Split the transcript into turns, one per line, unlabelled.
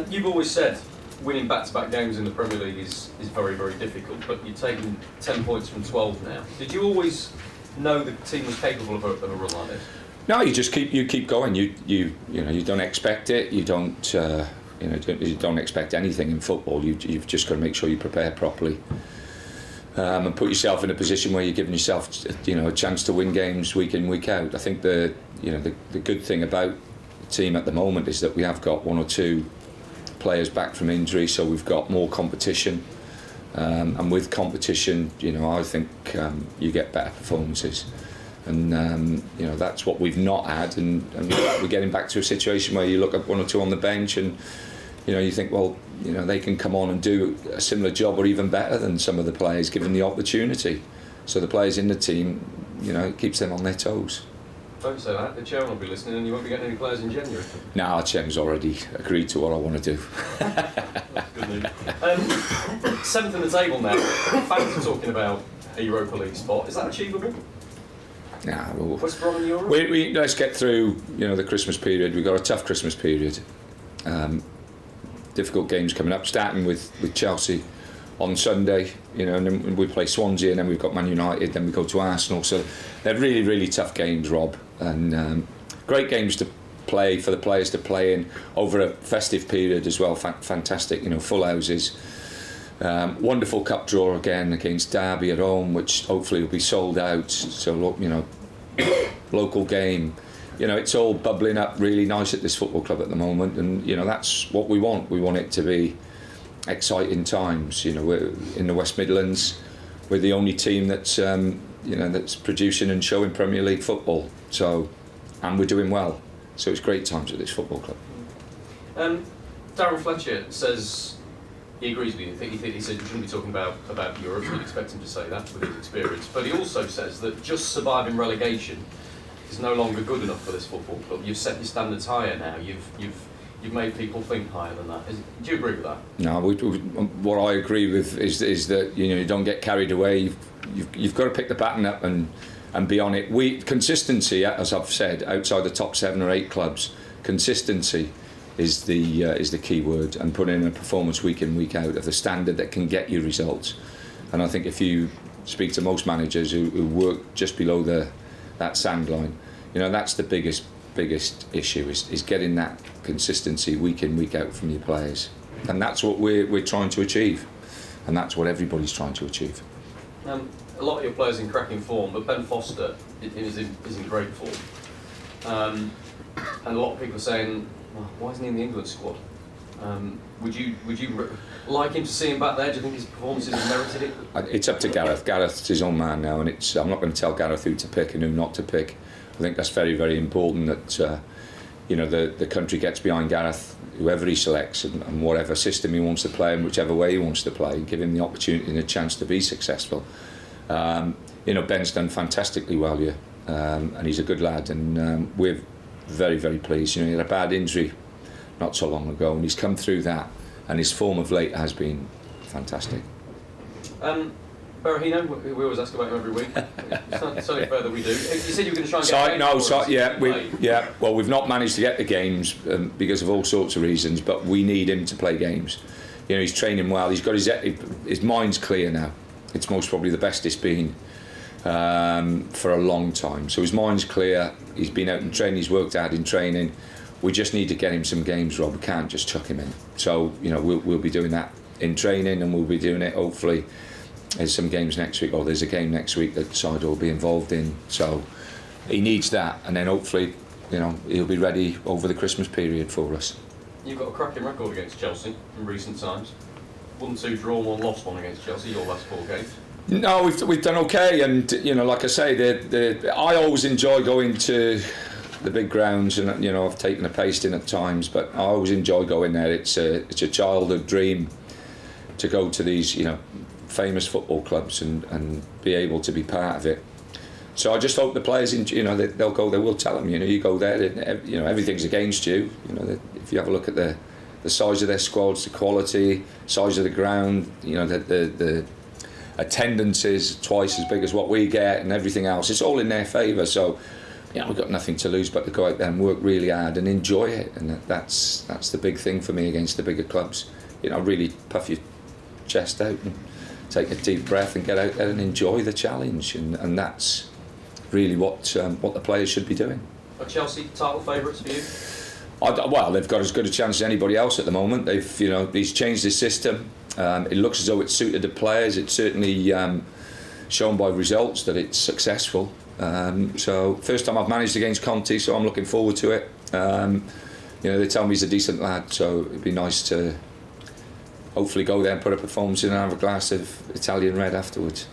You've always said winning back-to-back games in the Premier League is very, very difficult, but you're taking 10 points from 12 now. Did you always know the team was capable of a run like this?
No, you just keep going. You don't expect it. You don't you don't expect anything in football. You've just got to make sure you prepare properly, and put yourself in a position where you're giving yourself a chance to win games week in, week out. I think the good thing about the team at the moment is that we have got one or two players back from injury, so we've got more competition, and with competition, I think you get better performances, and that's what we've not had, and we're getting back to a situation where you look at one or two on the bench, and you think, well, they can come on and do a similar job or even better than some of the players given the opportunity. So the players in the team, it keeps them on their toes.
Don't say that. The chairman will be listening, and you won't be getting any players in January.
No, our chairman's already agreed to what I want to do.
That's good news. 7th in the table now. Fans are talking about a Europa League spot. Is that achievable?
Nah,
West Brom in Europe?
We let's get through the Christmas period. We've got a tough Christmas period. Difficult games coming up, starting with Chelsea on Sunday, and then we play Swansea, and then we've got Man United, then we go to Arsenal. So they're really, really tough games, Rob, and great games to play for the players to play in over a festive period as well. Fantastic, full houses. Wonderful cup draw again against Derby at home, which hopefully will be sold out. So local game. It's all bubbling up really nice at this football club at the moment, and that's what we want. We want it to be exciting times. We're in the West Midlands. We're the only team that's that's producing and showing Premier League football. So, and we're doing well. So it's great times at this football club.
Darren Fletcher says he agrees with you. He said we shouldn't be talking about Europe. You'd expect him to say that with his experience. But he also says that just surviving relegation is no longer good enough for this football club. You've set your standards higher now. You've made people think higher than that. Do you agree with that?
No, what I agree with is that you don't get carried away. You've got to pick the baton up and be on it. Consistency, as I've said, outside the top 7 or 8 clubs, consistency is the key word, and putting in a performance week in, week out of the standard that can get you results. And I think if you speak to most managers who work just below that sand line, that's the biggest issue is getting that consistency week in, week out from your players, and that's what we're trying to achieve, and that's what everybody's trying to achieve.
A lot of your players in cracking form, but Ben Foster is in great form, and a lot of people are saying, well, why isn't he in the England squad? Would you like him to see him back there? Do you think his performances have merited it?
It's up to Gareth. Gareth's his own man now, and I'm not going to tell Gareth who to pick and who not to pick. I think that's very, very important that the country gets behind Gareth, whoever he selects, and whatever system he wants to play and whichever way he wants to play, give him the opportunity and a chance to be successful. Ben's done fantastically well here, and he's a good lad, and we're very, very pleased. He had a bad injury not so long ago, and he's come through that, and his form of late has been fantastic.
Berahino, we always ask about him every week. It's not so fair that we do. You said you were going to try and get
Well, we've not managed to get the games because of all sorts of reasons, but we need him to play games. He's training well. He's got his mind's clear now. It's most probably the best it's been for a long time. So his mind's clear. He's been out and training. He's worked hard in training. We just need to get him some games, Rob. We can't just chuck him in. So we'll be doing that in training, and we'll be doing it hopefully. There's some games next week, or there's a game next week that Side will be involved in. So he needs that, and then hopefully, he'll be ready over the Christmas period for us.
You've got a cracking record against Chelsea in recent times. 1-2 draw, 1 lost, 1 against Chelsea. Your last 4 games.
No, we've done okay, and like I say, I always enjoy going to the big grounds, and I've taken a pasting at times, but I always enjoy going there. It's a childhood dream to go to these famous football clubs and be able to be part of it. So I just hope the players, they'll go there. We'll tell them, you go there, everything's against you. If you have a look at the size of their squads, the quality, size of the ground, the attendance is twice as big as what we get, and everything else. It's all in their favour. So we've got nothing to lose but to go out there and work really hard and enjoy it, and that's the big thing for me against the bigger clubs. Really puff your chest out and take a deep breath and get out there and enjoy the challenge, and that's really what the players should be doing.
Are Chelsea title favourites for you?
Well, they've got as good a chance as anybody else at the moment. He's changed his system. It looks as though it's suited the players. It's certainly shown by results that it's successful. So first time I've managed against Conte, so I'm looking forward to it. They tell me he's a decent lad, so it'd be nice to hopefully go there and put a performance in and have a glass of Italian red afterwards.